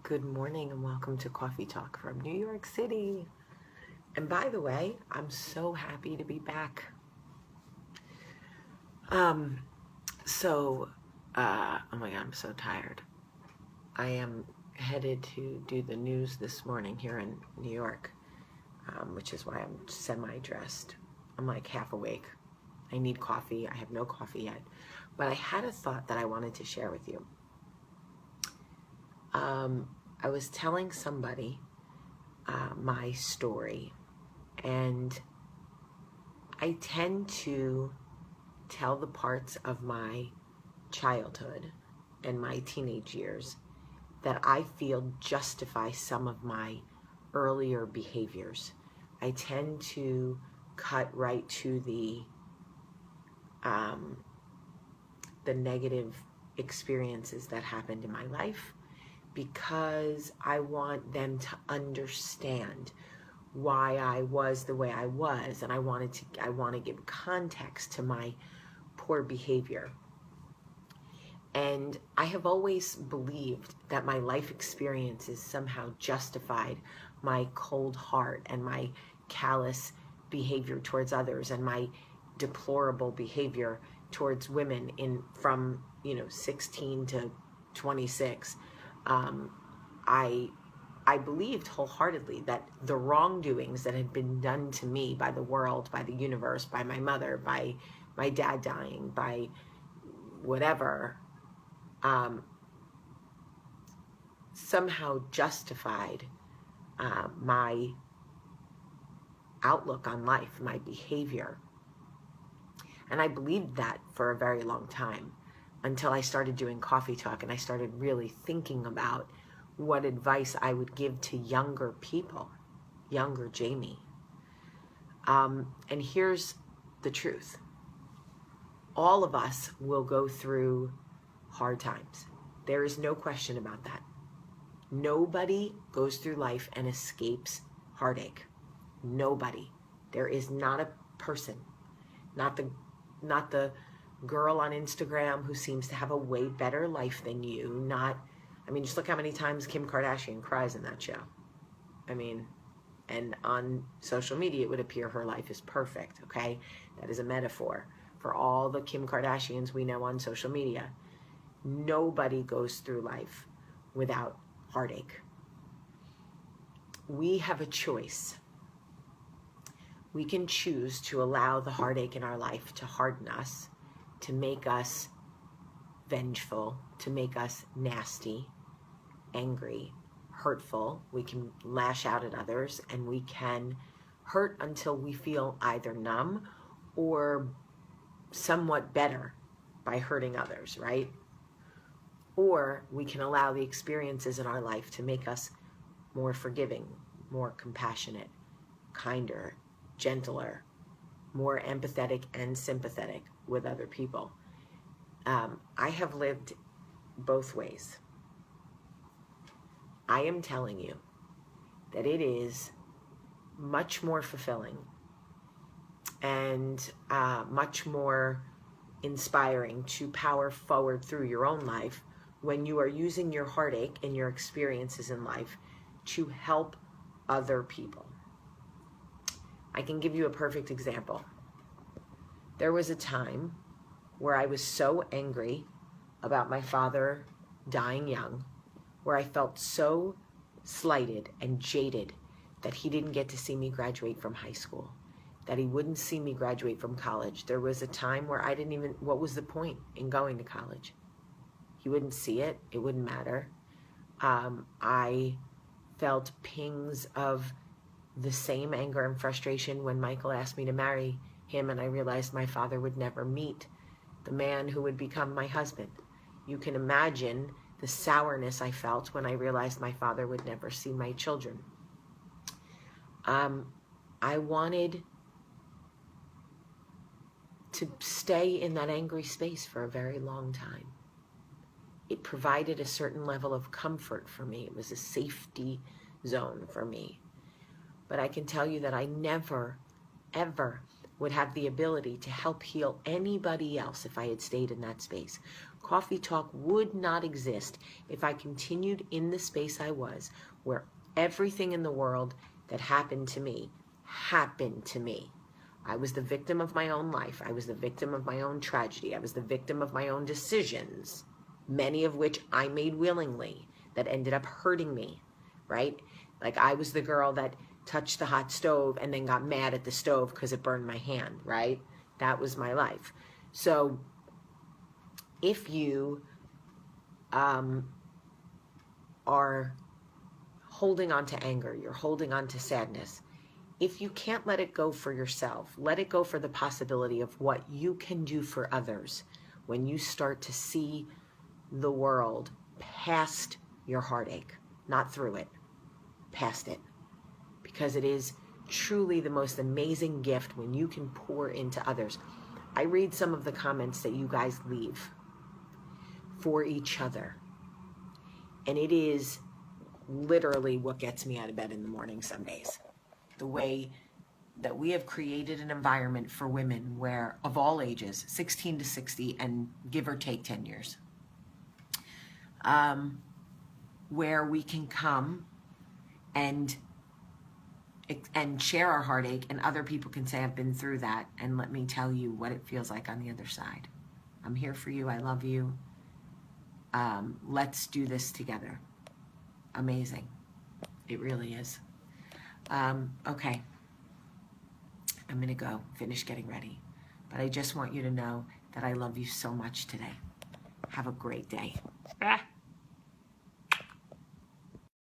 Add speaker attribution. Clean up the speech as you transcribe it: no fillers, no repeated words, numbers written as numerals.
Speaker 1: Good morning and welcome to Coffee Talk from New York City. And by the way, I'm so happy to be back. Oh my God, I'm so tired. I am headed to do the news this morning here in New York, which is why I'm semi-dressed. I'm like half awake. I need coffee. I have no coffee yet. But I had a thought that I wanted to share with you. I was telling somebody my story, and I tend to tell the parts of my childhood and my teenage years that I feel justify some of my earlier behaviors. I tend to cut right to the negative experiences that happened in my life, because I want them to understand why I was the way I was, and I want to give context to my poor behavior. And I have always believed that my life experiences somehow justified my cold heart and my callous behavior towards others and my deplorable behavior towards women from 16 to 26. I believed wholeheartedly that the wrongdoings that had been done to me by the world, by the universe, by my mother, by my dad dying, by whatever, somehow justified my outlook on life, my behavior. And I believed that for a very long time, until I started doing Coffee Talk and I started really thinking about what advice I would give to younger people, younger Jamie. And here's the truth. All of us will go through hard times. There is no question about that. Nobody goes through life and escapes heartache. Nobody. There is not a person, not the girl on Instagram who seems to have a way better life than you. Just look how many times Kim Kardashian cries in that show. And on social media, it would appear her life is perfect, okay? That is a metaphor for all the Kim Kardashians we know on social media. Nobody goes through life without heartache. We have a choice. We can choose to allow the heartache in our life to harden us, to make us vengeful, to make us nasty, angry, hurtful. We can lash out at others, and we can hurt until we feel either numb or somewhat better by hurting others, right? Or we can allow the experiences in our life to make us more forgiving, more compassionate, kinder, gentler, more empathetic and sympathetic with other people. I have lived both ways. I am telling you that it is much more fulfilling and much more inspiring to power forward through your own life when you are using your heartache and your experiences in life to help other people. I can give you a perfect example. There was a time where I was so angry about my father dying young, where I felt so slighted and jaded that he didn't get to see me graduate from high school, that he wouldn't see me graduate from college. There was a time where what was the point in going to college? He wouldn't see it. It wouldn't matter. I felt pings of the same anger and frustration when Michael asked me to marry him, and I realized my father would never meet the man who would become my husband. You can imagine the sourness I felt when I realized my father would never see my children. I wanted to stay in that angry space for a very long time. It provided a certain level of comfort for me. It was a safety zone for me. But I can tell you that I never, ever would have the ability to help heal anybody else if I had stayed in that space. Coffee Talk would not exist if I continued in the space I was, where everything in the world that happened to me happened to me. I was the victim of my own life. I was the victim of my own tragedy. I was the victim of my own decisions, many of which I made willingly, that ended up hurting me, right? Like I was the girl that touched the hot stove and then got mad at the stove because it burned my hand, right? That was my life. So if you are holding on to anger, you're holding on to sadness, if you can't let it go for yourself, let it go for the possibility of what you can do for others when you start to see the world past your heartache, not through it, past it. Because it is truly the most amazing gift when you can pour into others. I read some of the comments that you guys leave for each other. And it is literally what gets me out of bed in the morning some days. The way that we have created an environment for women where, of all ages, 16 to 60 and give or take 10 years, where we can come and share our heartache, and other people can say, I've been through that, and let me tell you what it feels like on the other side. I'm here for you. I love you. Let's do this together. Amazing. It really is. Okay. I'm going to go finish getting ready. But I just want you to know that I love you so much today. Have a great day.